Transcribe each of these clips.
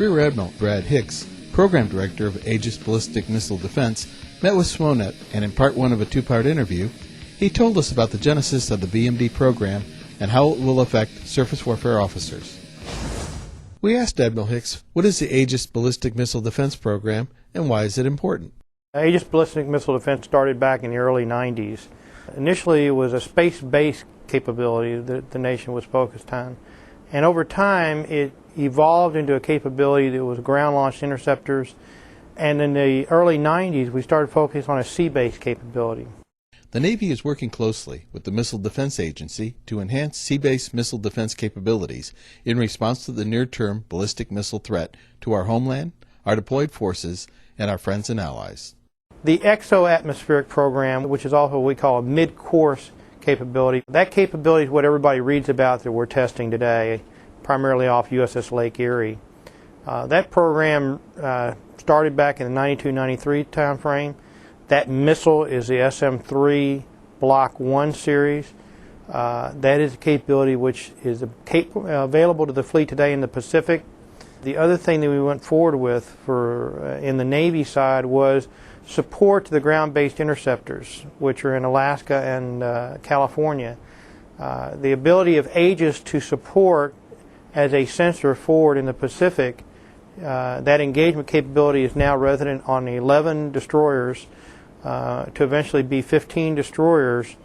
Rear Admiral Brad Hicks, Program Director of Aegis Ballistic Missile Defense, met with SWONET, and in part one of a two-part interview, he told us about the genesis of the BMD program and how it will affect surface warfare officers. We asked Admiral Hicks, what is the Aegis Ballistic Missile Defense program and why is it important? Aegis Ballistic Missile Defense started back in the early 90s. Initially, it was a space-based capability that the nation was focused on. And over time, it evolved into a capability that was ground-launched interceptors. And in the early 90s, we started focusing on a sea-based capability. The Navy is working closely with the Missile Defense Agency to enhance sea-based missile defense capabilities in response to the near-term ballistic missile threat to our homeland, our deployed forces, and our friends and allies. The exo-atmospheric program, which is also what we call a mid-course capability, that capability is what everybody reads about that we're testing today, primarily off USS Lake Erie. That program started back in the 92-93 time frame. That missile is the SM-3 Block 1 series. That is a capability which is available to the fleet today in the Pacific. The other thing that we went forward with in the Navy side was support to the ground-based interceptors, which are in Alaska and California. The ability of Aegis to support as a sensor forward in the Pacific, that engagement capability is now resident on 11 destroyers to eventually be 15 destroyers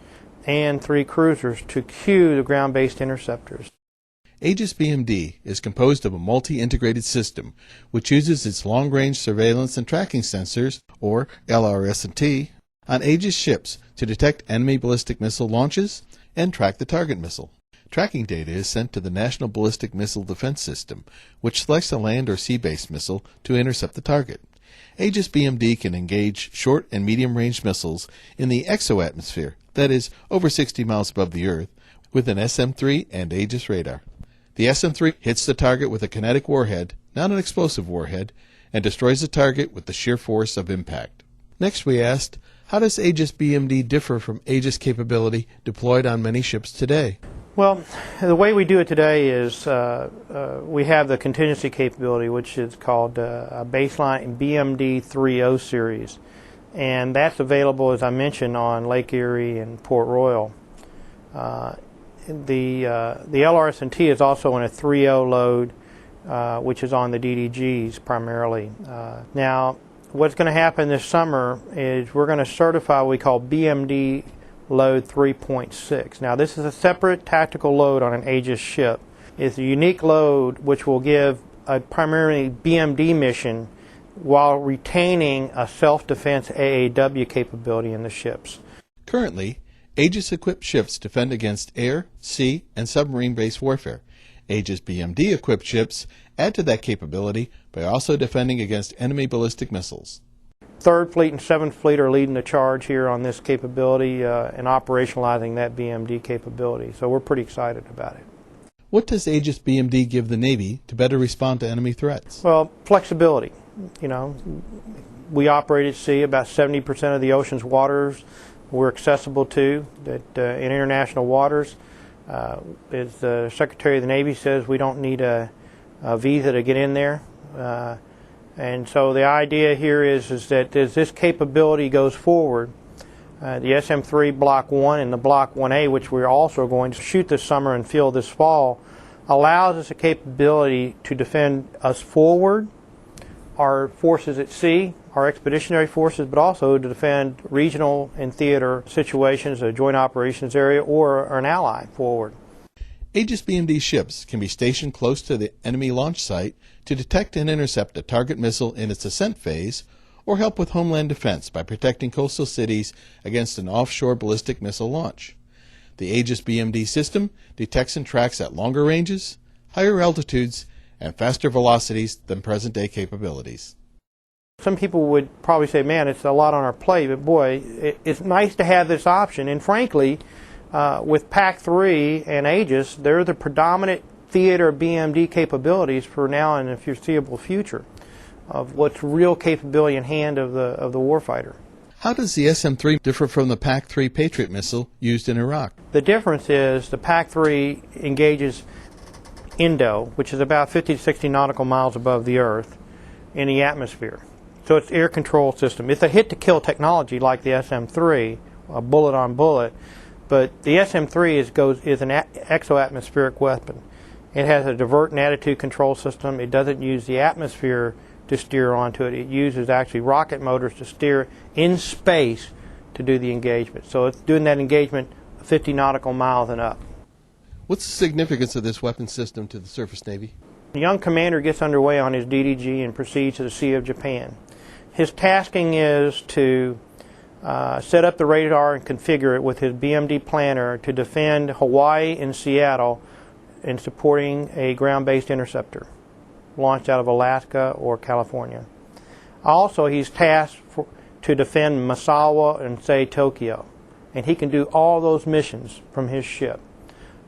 and 3 cruisers to cue the ground-based interceptors. AegisBMD is composed of a multi-integrated system which uses its long-range surveillance and tracking sensors, or LRS&T, on Aegis ships to detect enemy ballistic missile launches and track the target missile. Tracking data is sent to the National Ballistic Missile Defense System, which selects a land or sea-based missile to intercept the target. AegisBMD can engage short and medium-range missiles in the exo-atmosphere, that is, over 60 miles above the Earth, with an SM-3 and Aegis radar. The SM-3 hits the target with a kinetic warhead, not an explosive warhead, and destroys the target with the sheer force of impact. Next we asked, how does AegisBMD differ from Aegis capability deployed on many ships today? Well, the way we do it today is we have the contingency capability, which is called a baseline BMD 3.0 series. And that's available, as I mentioned, on Lake Erie and Port Royal. The LRS&T is also in a 3.0 load, which is on the DDGs primarily. Now, what's going to happen this summer is we're going to certify what we call BMD load 3.6. Now, this is a separate tactical load on an Aegis ship. It's a unique load which will give a primarily BMD mission while retaining a self-defense AAW capability in the ships. Currently, Aegis-equipped ships defend against air, sea, and submarine-based warfare. AegisBMD-equipped ships add to that capability by also defending against enemy ballistic missiles. 3rd Fleet and 7th Fleet are leading the charge here on this capability and operationalizing that BMD capability. So we're pretty excited about it. What does AegisBMD give the Navy to better respond to enemy threats? Well, flexibility. You know, we operate at sea. About 70% of the ocean's waters we're accessible to in international waters. As the Secretary of the Navy says, we don't need a visa to get in there. And so the idea here is that as this capability goes forward, the SM-3 Block 1 and the Block 1A, which we're also going to shoot this summer and field this fall, allows us a capability to defend us forward, our forces at sea, our expeditionary forces, but also to defend regional and theater situations, a joint operations area, or an ally forward. AegisBMD ships can be stationed close to the enemy launch site to detect and intercept a target missile in its ascent phase, or help with homeland defense by protecting coastal cities against an offshore ballistic missile launch. The AegisBMD system detects and tracks at longer ranges, higher altitudes, and faster velocities than present-day capabilities. Some people would probably say, man, it's a lot on our plate, but boy, it's nice to have this option. And frankly, with PAC-3 and Aegis, they're the predominant theater BMD capabilities for now and the foreseeable future of what's real capability in hand of the warfighter. How does the SM-3 differ from the PAC-3 Patriot missile used in Iraq? The difference is the PAC-3 engages Indo, which is about 50 to 60 nautical miles above the Earth, in the atmosphere. So it's air control system. It's a hit-to-kill technology like the SM-3, a bullet-on-bullet, but the SM-3 is an exo-atmospheric weapon. It has a divert and attitude control system. It doesn't use the atmosphere to steer onto it. It uses actually rocket motors to steer in space to do the engagement. So it's doing that engagement 50 nautical miles and up. What's the significance of this weapon system to the surface Navy? The young commander gets underway on his DDG and proceeds to the Sea of Japan. His tasking is to set up the radar and configure it with his BMD planner to defend Hawaii and Seattle in supporting a ground-based interceptor launched out of Alaska or California. Also, he's tasked to defend Misawa and, say, Tokyo. And he can do all those missions from his ship,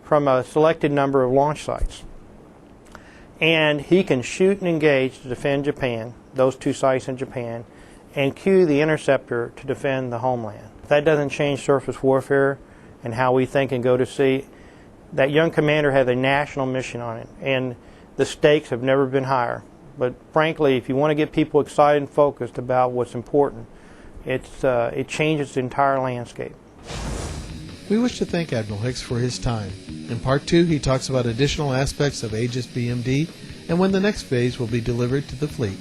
from a selected number of launch sites. And he can shoot and engage to defend Japan, those two sites in Japan, and cue the interceptor to defend the homeland. If that doesn't change surface warfare and how we think and go to sea, that young commander has a national mission on it, and the stakes have never been higher. But frankly, if you want to get people excited and focused about what's important, it changes the entire landscape. We wish to thank Admiral Hicks for his time. In Part 2, he talks about additional aspects of AegisBMD and when the next phase will be delivered to the fleet.